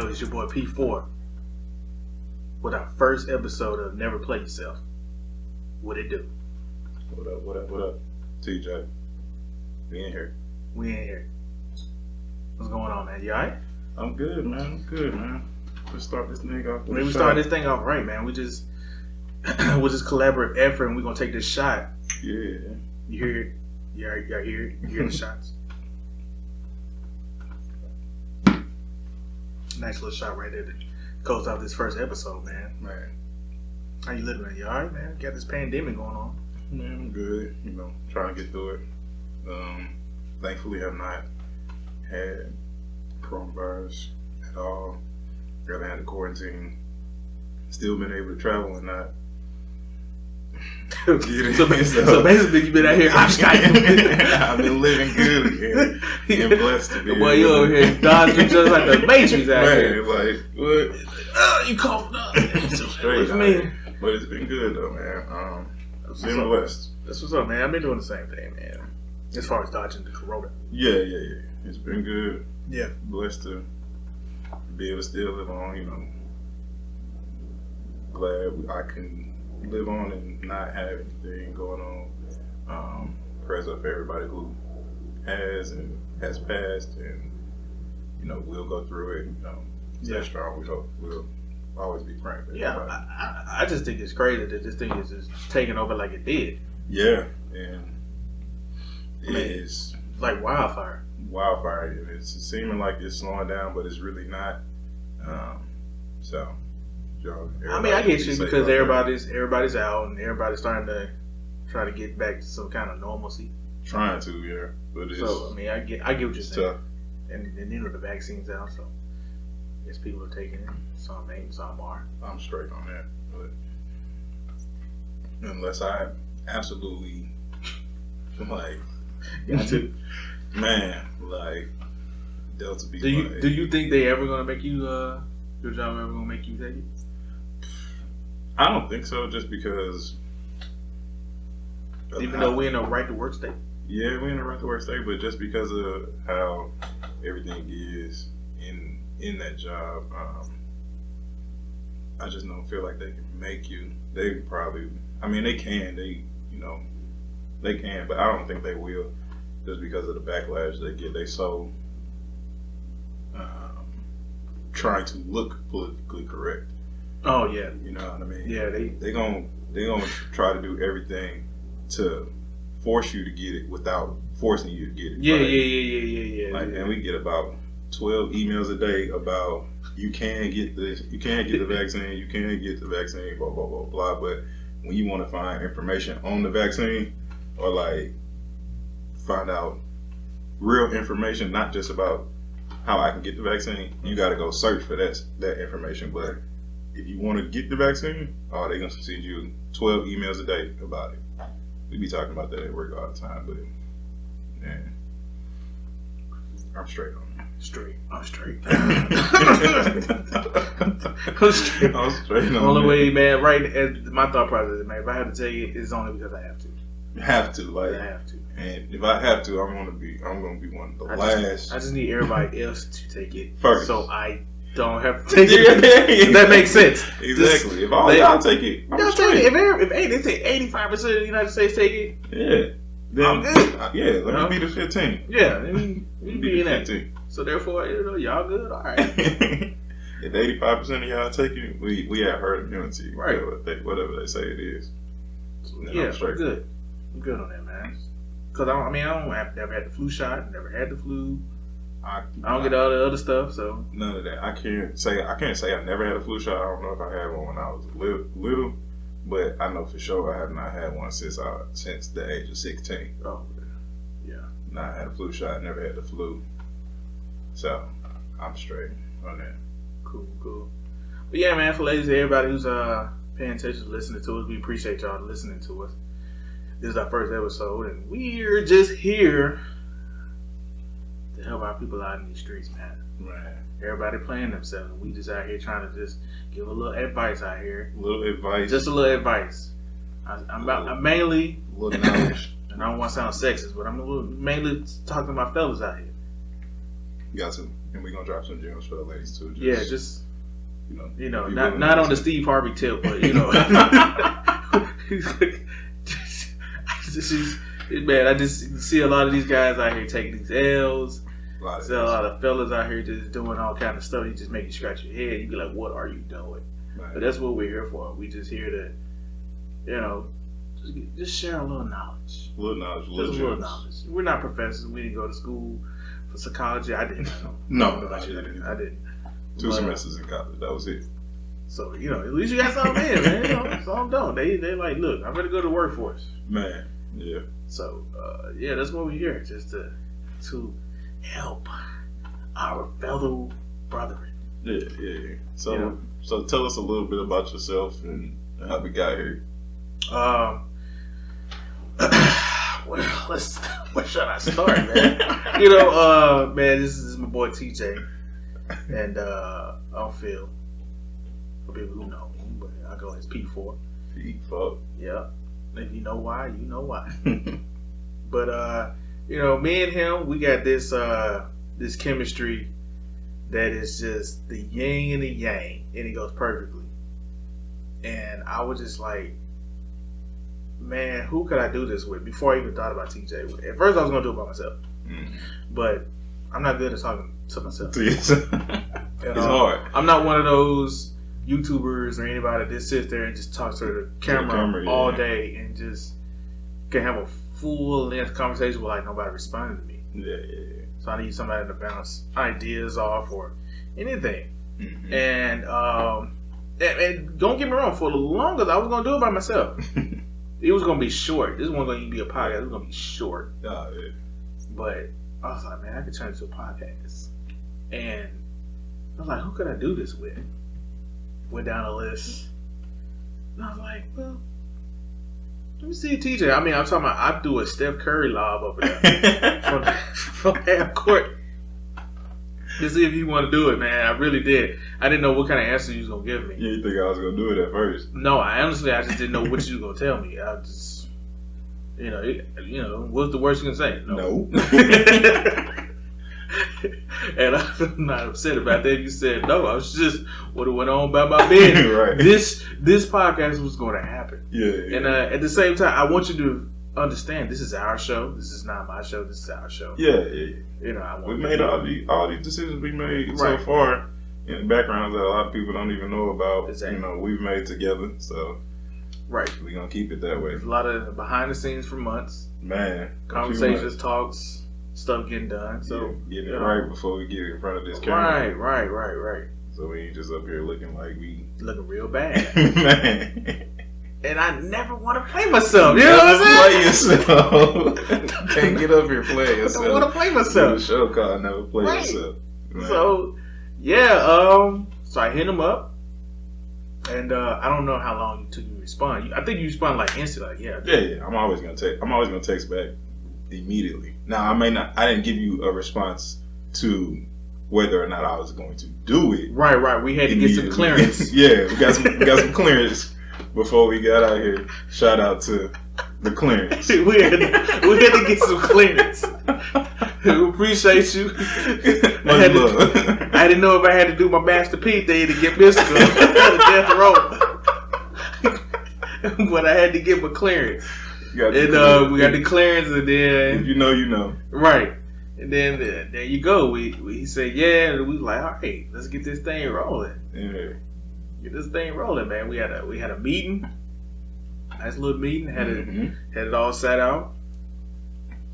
Yo, it's your boy P4 with our first episode of Never Play Yourself. What it do? What up? TeeJay. We in here. What's going on, man? You alright? I'm good, man. Let's start this thing off. We start this thing off right, man. We just collaborative effort, and we're gonna take this shot. Yeah. You hear it? Y'all hear it? You hear the shots? Nice little shot right there to close out this first episode, man. How you living, man? You alright, man? Got this pandemic going on. Man, I'm good. Trying to get through it. Thankfully, I've not had coronavirus at all. Rather had to quarantine. Still been able to travel and not. So basically, you've been out here hopscotching. I've been living good again. And blessed to be. Boy, you over here dodging just like the Matrix out here. Like, what? You coughing up. Straight, man. But it's been good though, man. Been blessed. That's what's up, man. I've been doing the same thing, man. As far as dodging the corona. Yeah. It's been good. Yeah. Blessed to be able to still live on, Glad I can live on and not have anything going on. Prayers up for everybody who has and has passed and, we'll go through it. Stay strong. We hope we'll always be praying for everybody. I just think it's crazy that this thing is just taking over like it did. Yeah, and it's like wildfire. And it's seeming like it's slowing down, but it's really not. I get you because everybody's out and everybody's starting to try to get back to some kind of normalcy. Trying to, yeah, but it's I get what you're saying. Tough. And the vaccine's out, so I guess people are taking it. Some ain't, some are. I'm straight on that, but unless I absolutely got to, man, Delta be. Do you think they ever gonna make you your job ever gonna make you take it? I don't think so, just because. Even though we're in a right to work state. Yeah, we're in a right to work state, but just because of how everything is in that job, I just don't feel like they can make you. They probably, they can. They can, but I don't think they will, just because of the backlash they get. They so trying to look politically correct. Oh yeah, you know what I mean. Yeah, they gonna try to do everything to force you to get it without forcing you to get it. Yeah. And we get about 12 emails a day about you can't get this, you can't get the vaccine, you can't get the vaccine, blah blah blah blah. But when you want to find information on the vaccine or find out real information, not just about how I can get the vaccine, you got to go search for that information. But if you want to get the vaccine, they're gonna send you 12 emails a day about it. We be talking about that at work all the time, but man, I'm straight on it. I'm straight. I'm straight on the only way, man, right as my thought process is, man, if I have to tell you, it's only because I have to. I have to. And if I have to, I'm gonna be one of the last. I just need everybody else to take it first, so I don't have to take it. That makes sense. Exactly. If all y'all take it, y'all take it. If they say 85% of the United States take it, then I'm good. Let me be the 15. Yeah, we be in that. So therefore, y'all good. All right. If 85% of y'all take it, we have herd immunity, right? Whatever they say it is. So I'm good. I'm good on that, man. Because I've never had the flu shot. Never had the flu. I don't get all the other stuff, so none of that. I can't say I never had a flu shot. I don't know if I had one when I was little, but I know for sure I have not had one since the age of 16. Oh, yeah. Not had a flu shot. Never had the flu, so I'm straight on that. Cool. But yeah, man, for ladies and everybody who's paying attention, listening to us, we appreciate y'all listening to us. This is our first episode, and we're just here to help our people out in these streets, man. Right. Everybody playing themselves, and we just out here trying to just give a little advice out here. Just a little advice. I'm mainly little knowledge. And I don't want to sound sexist, but I'm mainly talking to my fellas out here. Got to, and we're gonna drop some gems for the ladies too. Just you know, not on the Steve Harvey tip, but man, I just see a lot of these guys out here taking these L's. A lot of fellas out here just doing all kind of stuff. You just make you scratch your head. You be like, "What are you doing?" Right. But that's what we're here for. We just here to, just share a little knowledge. Little knowledge. We're not professors. We didn't go to school for psychology. I didn't. No, I didn't. 2 semesters in college. That was it. So at least you got something in, man. Some don't. They like, look, I'm ready to go to the workforce. Man, yeah. So that's what we're here, just to help our fellow brethren. Yeah. So tell us a little bit about yourself and how we got here. Well, where should I start, man? Man, this is my boy TeeJay, and I'm Phil. For people who know me, but I go as P4. P4. Yeah. If you know why, you know why. But me and him, we got this chemistry that is just the yin and the yang, and it goes perfectly. And I was just like, man, who could I do this with? Before I even thought about TeeJay. At first, I was gonna do it by myself, but I'm not good at talking to myself. It's hard. I'm not one of those YouTubers or anybody that just sits there and just talks to the camera all day and just can have a full length conversation with like nobody responding to me. Yeah. So I need somebody to bounce ideas off or anything. Mm-hmm. And don't get me wrong, for the longest I was gonna do it by myself. It was gonna be short. This wasn't gonna be a podcast. It was gonna be short. Oh, yeah. But I was like, man, I could turn it to a podcast. And I was like, who could I do this with? Went down a list. And I was like, well, let me see TeeJay. I mean, I'm talking about I do a Steph Curry lob over there from half court. To see if you want to do it, man. I really did. I didn't know what kind of answer you was gonna give me. Yeah, you think I was gonna do it at first? No, I just didn't know what you was gonna tell me. I just, what's the worst you can say? No. And I'm not upset about that. You said no. I was just would have went on by my business. Right. This podcast was going to happen. Yeah. And at the same time, I want you to understand this is our show. This is not my show. This is our show. Yeah. We made all these decisions we made so far in the background that a lot of people don't even know about. Exactly. We've made together. So right, we're gonna keep it that way. There's a lot of behind the scenes for months. Man, conversations, talks, stuff getting done. So getting it right before we get in front of this camera. Right. So we ain't just up here looking like we looking real bad. Man. And I never want to play myself. You know what I'm saying? Play yourself. Can't get up here playing yourself. I don't want to play myself. The show called Never Play Yourself. Man. So so I hit him up, and I don't know how long it took you to respond. I think you responded like instantly. Like, yeah. I'm always gonna text back immediately. Now I didn't give you a response to whether or not I was going to do it. Right. We had to get some clearance. Yeah, we got some clearance before we got out here. Shout out to the clearance. we had to get some clearance. We appreciate you. I didn't know if I had to do my Master P thing to get Mystical the death row. But I had to get my clearance. We got the clearance, and then if you know. Right. And then there you go. We said and we was like, all right, let's get this thing rolling. Yeah. Get this thing rolling, man. We had a meeting. Nice little meeting. Had it all set out.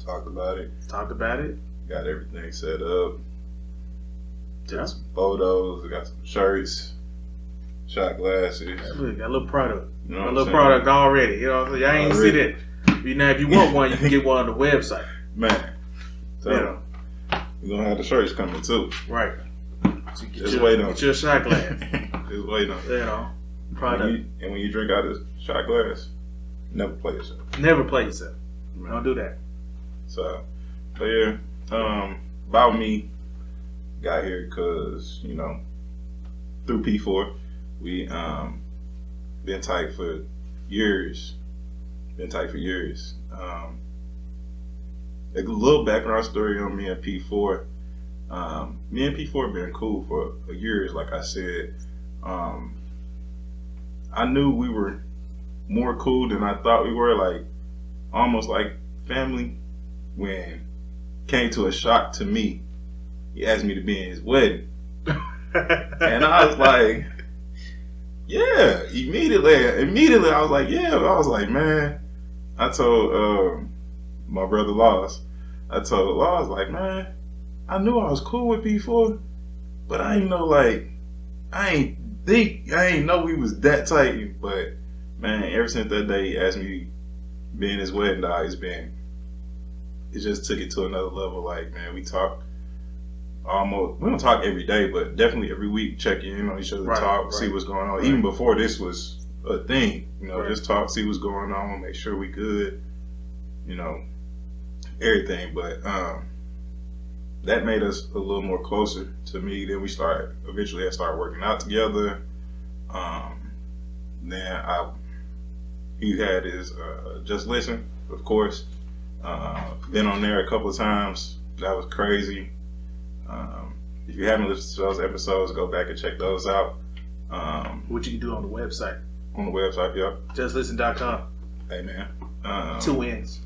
Talked about it. Got everything set up. Took some photos. Got some shirts. Shot glasses. Got a little product. You know a little product already. You know what I'm saying? Y'all ain't see that. If you want one, you can get one on the website. Man. So, we're going to have the shirts coming too. Right. So just wait on it. Get your shot glass. Just wait on it. Product. And when you drink out of the shot glass, never play yourself. Never play yourself. Don't do that. So yeah, about me, got here because, through P4, we been tight for years. A little background story on me and P4. Me and P4 been cool for years. Like I said, I knew we were more cool than I thought we were. Like almost like family. When it came to a shock to me, he asked me to be in his wedding, and I was like, "Yeah." Immediately, I was like, "Yeah." I was like, "Man," I told my brother Laws. I told Laws like, "Man, I knew I was cool with P4, but I ain't know I ain't know we was that tight." But man, ever since that day he asked me to be in his wedding, dog, it just took it to another level. Like, man, we talk we don't talk every day, but definitely every week, check in on each other, talk, see what's going on. Right. Even before this was a thing, just talk, see what's going on, make sure we good, everything. But that made us a little more closer to me. Then we eventually started working out together. Then he had his Just Listen, of course. Been on there a couple of times. That was crazy. If you haven't listened to those episodes, go back and check those out. What you can do on the website. On the website, yep. JustListen.com. Hey, man. 2 N's.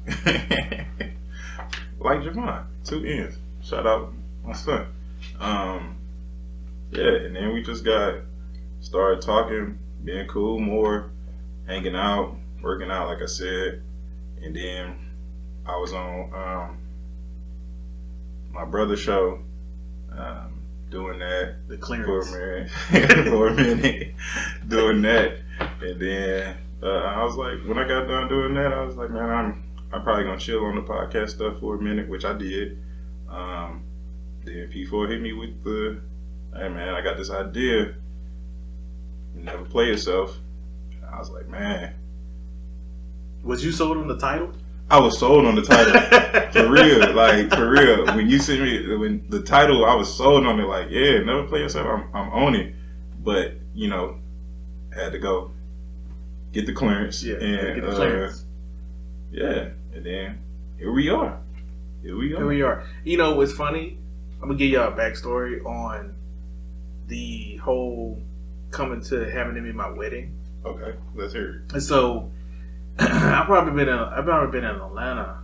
Like Javon, 2 N's. Shout out my son. Yeah, and then we just started talking, being cool more, hanging out, working out, like I said. And then I was on my brother's show, doing that. The clearance. For a minute, doing that. And then I was like, when I got done doing that, I was like, man, I'm probably going to chill on the podcast stuff for a minute, which I did. Then P4 hit me with hey man, I got this idea. You never play yourself. And I was like, man. Was you sold on the title? I was sold on the title. For real. When you sent me the title, I was sold on it. Like, yeah, never play yourself. I'm on it. But, had to go get the clearance. Yeah, get the clearance. Yeah, and then here we are. Here we are. What's funny? I'm going to give y'all a backstory on the whole coming to having him in my wedding. Okay, let's hear it. And so, I've probably been in Atlanta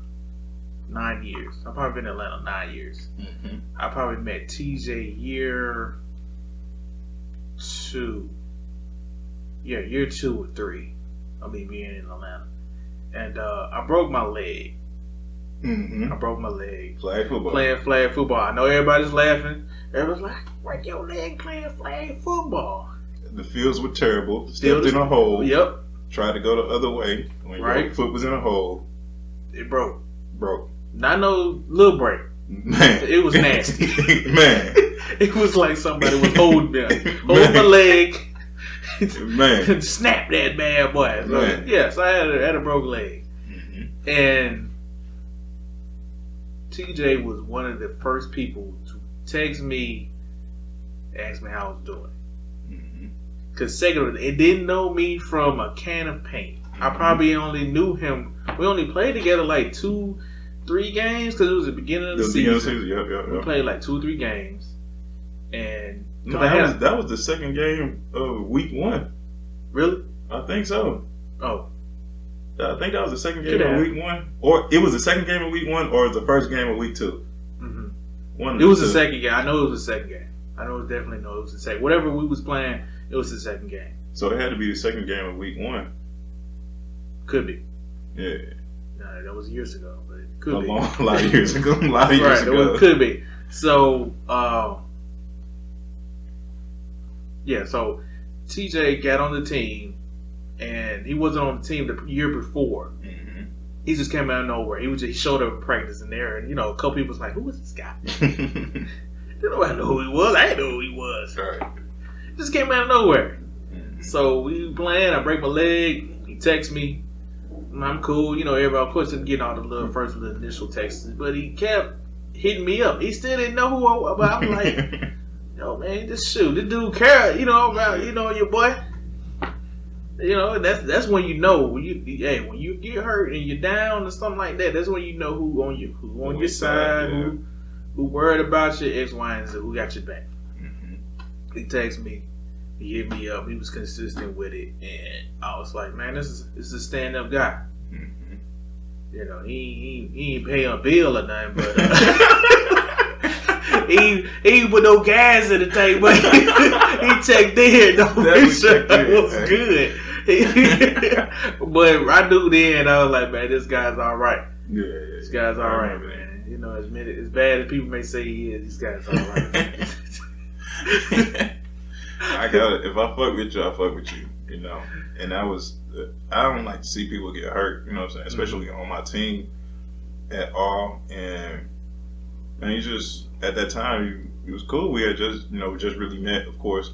9 years. Mm-hmm. I probably met TeeJay year 2. Yeah, year 2 or 3 of me being in Atlanta. And I broke my leg. Mm-hmm. I broke my leg. Flag football. Playing flag football. I know everybody's laughing. Everybody's like, break your leg playing flag football. The fields were terrible. Stepped in a hole. Yep. Tried to go the other way. When your foot was in a hole. It broke. Not no little break. Man. It was nasty. Man. It was like somebody was holding my leg. Man. Snap that bad boy. So, yes, I had a broke leg. Mm-hmm. And TeeJay was one of the first people to text me, ask me how I was doing. Because second, it didn't know me from a can of paint. Mm-hmm. I probably only knew him. We only played together like 2-3 games because it was the beginning of the season. Yep. We played like 2-3 games, and that was the second game of week 1. Really? I think so. Oh, I think that was the second game of week 1, or it was the second game of week 1, or the first game of week 2. Mm-hmm. It was the second game. I know it was the second game. I know definitely know it was the second. Whatever we was playing, it was the second game. So it had to be the second game of week 1. Could be. Yeah. No, that was years ago, but it could be. A lot of years ago. Right, it could be. So, so TeeJay got on the team, and he wasn't on the team the year before. Mm-hmm. He just came out of nowhere. He showed up at practice in there, and a couple people was like, "Who is this guy?" Nobody know who he was. I didn't know who he was. Right. Just came out of nowhere. Mm-hmm. So we playing. I break my leg. He texts me. I'm cool. Everybody, of course, didn't get all the little first with the initial texts, but he kept hitting me up. He still didn't know who I was, but I'm like, yo, man, this dude care, about, your boy. That's when when you get hurt and you're down or something like that. That's when you know who on your side, who worried about your X, Y, and Z, who got your back. Mm-hmm. He texted me, he hit me up, he was consistent with it, and I was like, man, this is a stand up guy. Mm-hmm. You know, he ain't paying a bill or nothing, but he ain't put no gas in the tank, but he checked in. Make sure it was good. But I knew then, I was like, man, this guy's all right. Yeah. This guy's all right, man. You know, as bad as people may say he is, this guy's all right. I got it. If I fuck with you, I fuck with you. You know, and I don't like to see people get hurt. You know what I'm saying? Especially on my team at all. And you just at that time, it was cool. We had just really met, of course,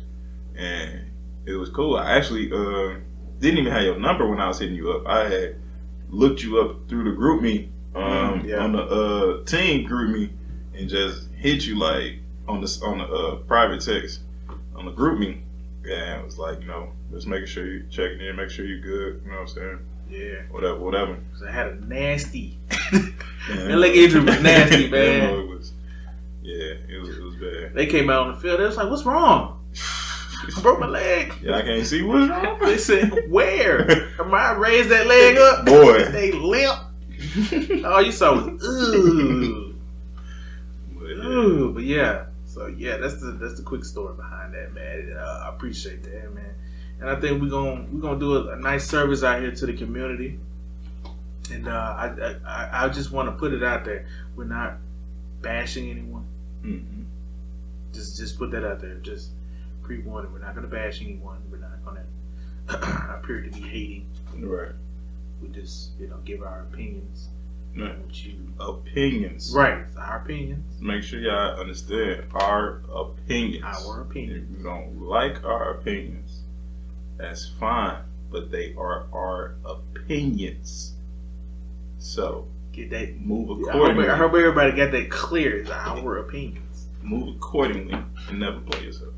and it was cool. I actually didn't even have your number when I was hitting you up. I had looked you up through the group me on the team group me and just hit you like on the private text on the group me. Yeah, it was like, just making sure you checking in, make sure you're good. You know what I'm saying? Yeah. Whatever. So I had a nasty. That leg injury was nasty, man. It was bad. They came out on the field. They was like, "What's wrong?" I broke my leg. Yeah, I can't see what's wrong. They said, "Where?" I raised that leg up. Boy. They limp. All you saw was ooh. Ooh, but yeah. So yeah, that's the quick story behind that, man. I appreciate that, man. And I think we're gonna do a nice service out here to the community. And I just want to put it out there. We're not bashing anyone. Mm-hmm. Just put that out there. Just pre-warning. We're not gonna bash anyone. We're not gonna appear to be hating. Right. We just give our opinions. Right. Opinions. Right. It's our opinions. Make sure y'all understand our opinions. Our opinions. If you don't like our opinions, that's fine. But they are our opinions. So get that. Move accordingly. I hope everybody got that clear. It's our opinions. Move accordingly and never play yourself.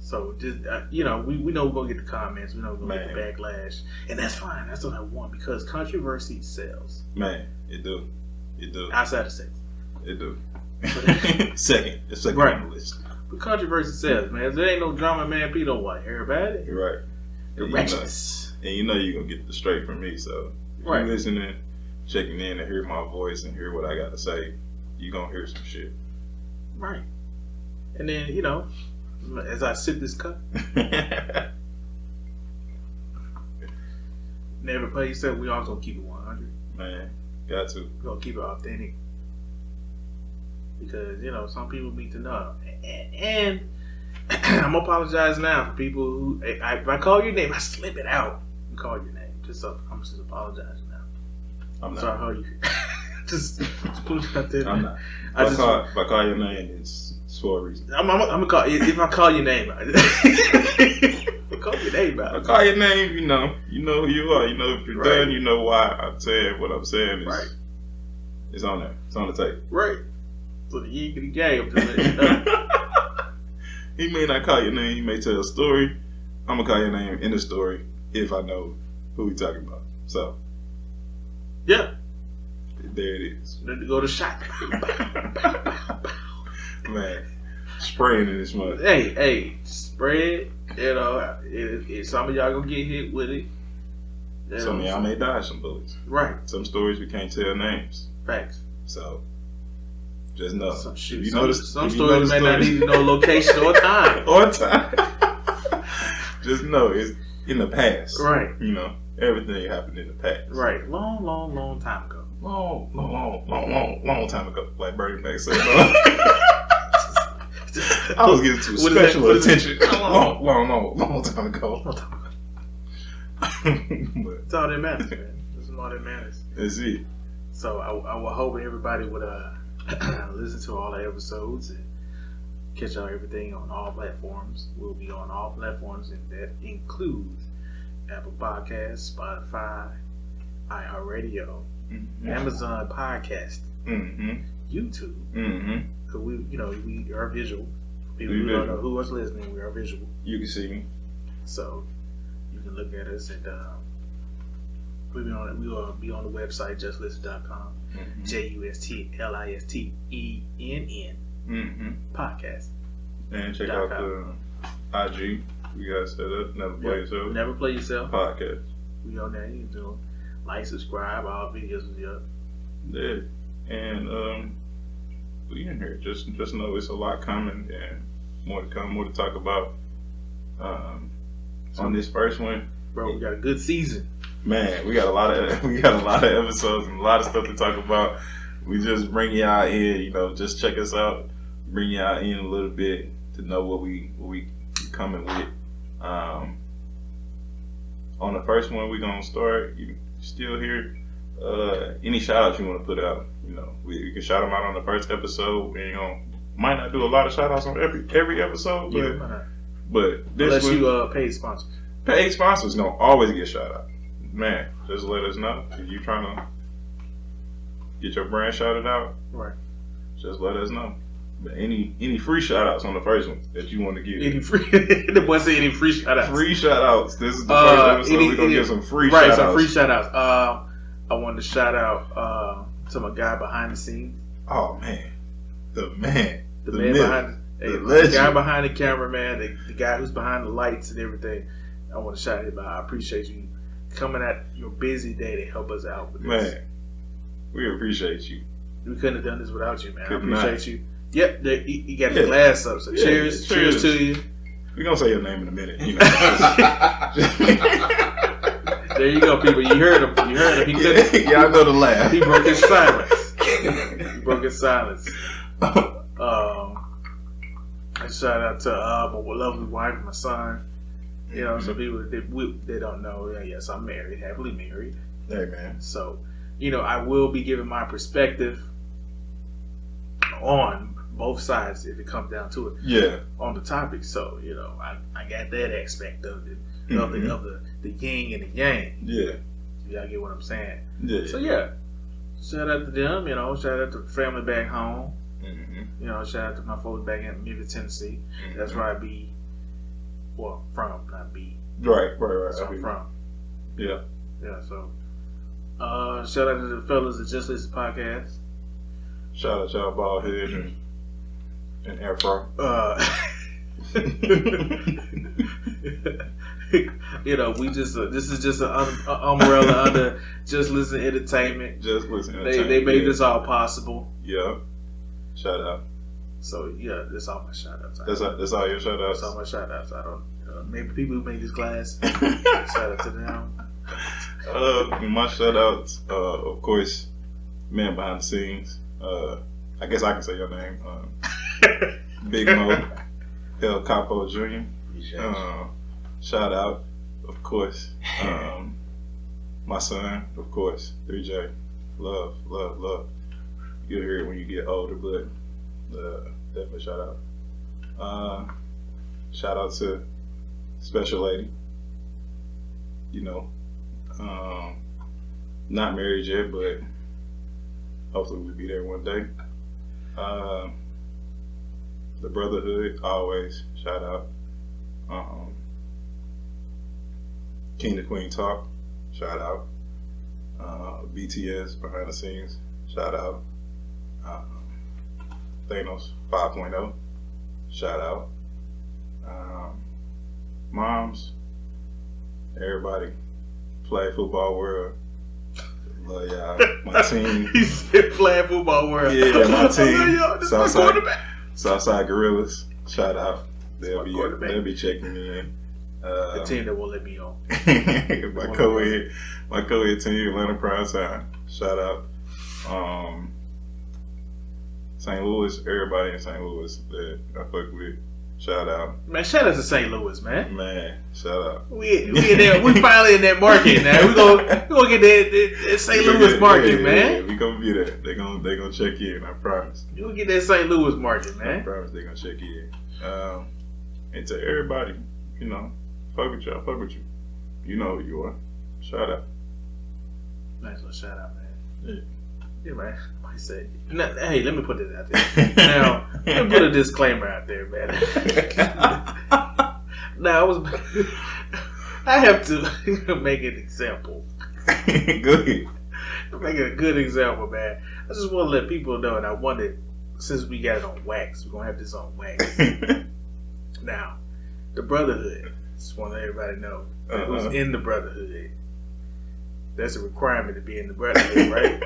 So just we know we're gonna get the comments. We know we're gonna get the backlash, and that's fine. That's what I want because controversy sells. Man, it do. Outside of sex, it do. Second right. on the list. But controversy sells, man. If there ain't no drama, man, people don't want everybody. You're right. Directions. And you're gonna get the straight from me. So if you listening, checking in to hear my voice and hear what I got to say, you're gonna hear some shit. Right. And then as I sip this cup, never play yourself. We all gonna keep it 100. Man, got to. We're gonna keep it authentic because some people need to know. And I'm gonna apologize now for people who, if I call your name, I slip it out and call your name. I'm just apologizing now. I'm not. Sorry, how you? just put it out there. I'm not. If I call your name, it's for a reason. I'm gonna call if I call your name out. If I call your name out. I call your name, you know who you are. If you're done, you know why I'm saying what I'm saying. It's on there. It's on the tape. Right. So the yiggity jay, I'm just letting you know. He may not call your name. He may tell a story. I'm gonna call your name in the story if I know who we talking about. So yeah, there it is. Then to go to shot. Man, spraying in this month. Hey, spray it. Some of y'all gonna get hit with it. Some of y'all may die some bullets. Right. Some stories we can't tell names. Facts. So just know. Some stories may not need to know location or time. Just know it's in the past. Right. Everything happened in the past. Right. Long time ago. Long time ago. Like Bernie Mac said. I was getting too special attention. Long time ago. That's all that matters, man. That's all that matters. That's it. So I will hope everybody would listen to all the episodes and catch out everything on all platforms. We'll be on all platforms, and that includes Apple Podcasts, Spotify, iHeartRadio, Amazon Podcast, YouTube. Because we are visual. People who don't know who is listening, we are visual. You can see me. So you can look at us and We will be on the website justlisten.com. JUSTLISTENN podcast. And check out the IG. We got set up. Never Play Yourself. Never Play Yourself podcast. We on there. You can do like, subscribe. All videos will be up. Yeah, and we in here. Just know it's a lot coming and more to come, more to talk about. On this first one, bro, we got a good season. Man, we got a lot of episodes and a lot of stuff to talk about. We just bring y'all in, just check us out, bring y'all in a little bit to know what we coming with. On the first one, we gonna start. You still here? Any shout outs you want to put out? We can shout them out on the first episode. We might not do a lot of shout outs on every episode, but this unless you paid sponsors. Paid sponsors gonna always get shout out. Man, just let us know if you trying to get your brand shouted out. Right. Just let us know. But any free shout outs on the first one that you want to give? Any free? The boy said any free shout outs. Free shout outs. This is the first episode. We're gonna get some free shout outs. Right, some free shout outs. I wanted to shout out to my guy behind the scenes. Oh man, the man behind the guy behind the camera, man, the guy who's behind the lights and everything. I want to shout him out. I appreciate you coming at your busy day to help us out with this. Man, we appreciate you. We couldn't have done this without you, man. I appreciate you. Yep, he got the glass up. So cheers to you. We're gonna say your name in a minute. There you go, people. You heard him. He couldn't. Y'all know the laugh. He broke his silence. I shout out to my lovely wife, my son. Some people they don't know. Yes, I'm married, happily married. Hey, man. So, I will be giving my perspective on both sides if it comes down to it. Yeah. On the topic, so I got that aspect of it, of the yin and the yang. Yeah. Y'all get what I'm saying? Yeah. So shout out to them. Shout out to the family back home. Shout out to my folks back in Memphis, Tennessee. That's where I be. Well, from, not be. Right. So I'm from. Yeah. Yeah, so. Shout out to the fellas that Just Listen podcast. Shout out y'all bald head and afro. We just this is just an umbrella under Just Listen Entertainment. Just Listen Entertainment. They made this all possible. Yeah. Shout out. So that's all my shout outs. That's all your shout outs. That's all my shout outs. I don't. Maybe people who made this class. Shout out to them. My shout outs, of course, man behind the scenes. I guess I can say your name. Big Mo, El Capo Jr. Shout out, of course. My son, of course, TeeJay. Love. You'll hear it when you get older, but definitely shout out. Shout out to Special Lady. Not married yet, but hopefully we'll be there one day. The Brotherhood, always shout out. King to Queen Talk, shout out. BTS behind the scenes, shout out. Thanos 5.0, shout out. Moms, everybody, play football world. Love y'all. My team. He said play football world. Yeah, my team. Southside Gorillas, shout out. They'll be checking me in. The team that won't let me on. my co-ed team, Atlanta Prime Time. Shout out. St. Louis, everybody in St. Louis that I fuck with. Shout out. Man, shout out to St. Louis, man. Man, shout out. We in there. We finally in that market now. We gonna get that St. Louis market, man. Yeah, we gonna be there. They gonna check in. I promise. You gonna get that St. Louis market, man. I promise they gonna check in. And to everybody, fuck with y'all. Fuck with you. You know who you are. Shout out. Nice little shout out, man. Yeah, man. I said, hey, let me put this out there. Now, let me put a disclaimer out there, man. Now, I have to make an example. Go ahead. I'm making a good example, man. I just want to let people know, and I wanted, since we got it on wax, we're gonna have this on wax. Now, the brotherhood. Just want to let everybody know who's in the brotherhood. That's a requirement to be in the brotherhood, right?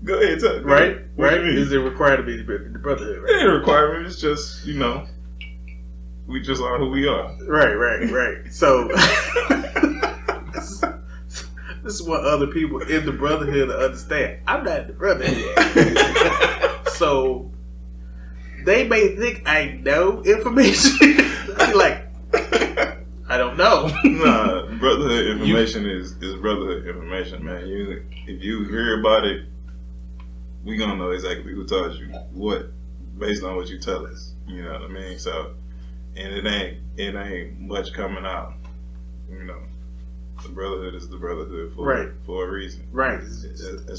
Go ahead, tell me. Right? What Right? you mean? Is it required to be in the brotherhood? It Right? ain't a requirement. It's just, we just are who we are. Right. So this is what other people in the brotherhood understand. I'm not in the brotherhood. So they may think I know information. Be like, I don't know. Nah, brotherhood information is brotherhood information, man. If you hear about it, we gonna know exactly who told you what, based on what you tell us. You know what I mean? So, and it ain't much coming out. The brotherhood is the brotherhood for a reason. Right. It's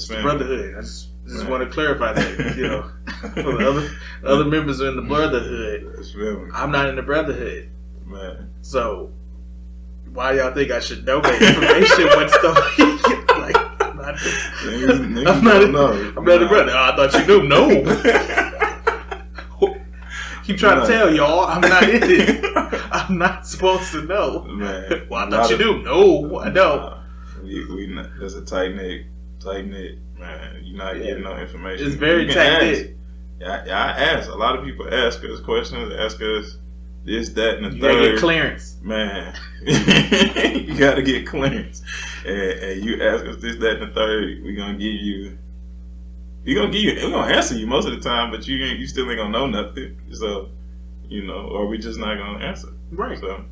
the brotherhood. I just want to clarify that. For the other members are in the brotherhood. That's family. I'm not in the brotherhood. Man. So why y'all think I should know that information when stuff like I'm not in the brother. Oh, I thought you knew. No. Keep trying to tell y'all I'm not in it. I'm not supposed to know. Man. Well, I thought you knew. No, I don't. We not, that's a tight knit, man. You're not getting no information. It's very tight knit. Yeah, I ask. A lot of people ask us questions, ask us this, that, and the third. You gotta get clearance. Man. You gotta get clearance. And you ask us this, that, and the third, we're gonna answer you most of the time, but you still ain't gonna know nothing. So, or we just not gonna answer. Right. So,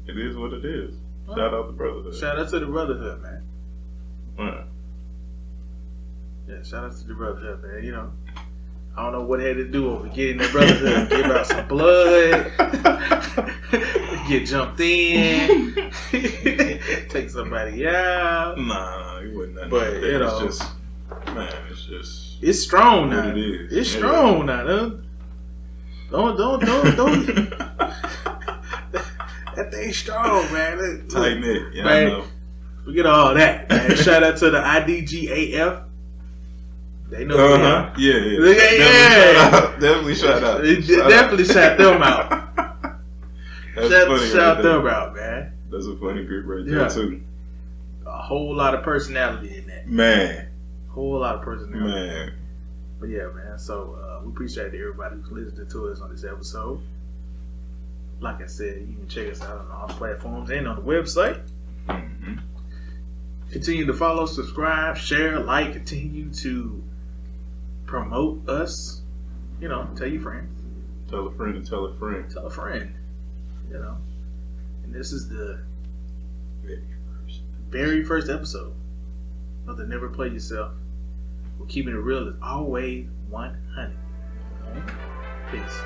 it is what it is. Shout out to brotherhood. Shout out to the brotherhood, man. Right. Yeah, shout out to the brotherhood, man. I don't know what it had to do over getting the brotherhood. Give out some blood. Get jumped in. Take somebody out. Nah, it wasn't nothing. But, it's just, man, it's just... It's strong now. It is. It's strong now, huh? Don't. That thing's strong, man. Tight knit. Yeah, man, I know. Forget all that, man. Shout out to the IDGAF. They know who they are. Yeah. Definitely shout out. Definitely shout them out. That's Shout them out, man. That's a funny group right there, too. A whole lot of personality in that. Man. Whole lot of personality. Man. But yeah, man. So we appreciate everybody who's listening to us on this episode. Like I said, you can check us out on all platforms and on the website. Mm-hmm. Continue to follow, subscribe, share, like, continue to promote us. Tell your friends. Tell a friend and tell a friend. Tell a friend. And this is the very first episode of the Never Play Yourself. We're keeping it real as always 100. Peace.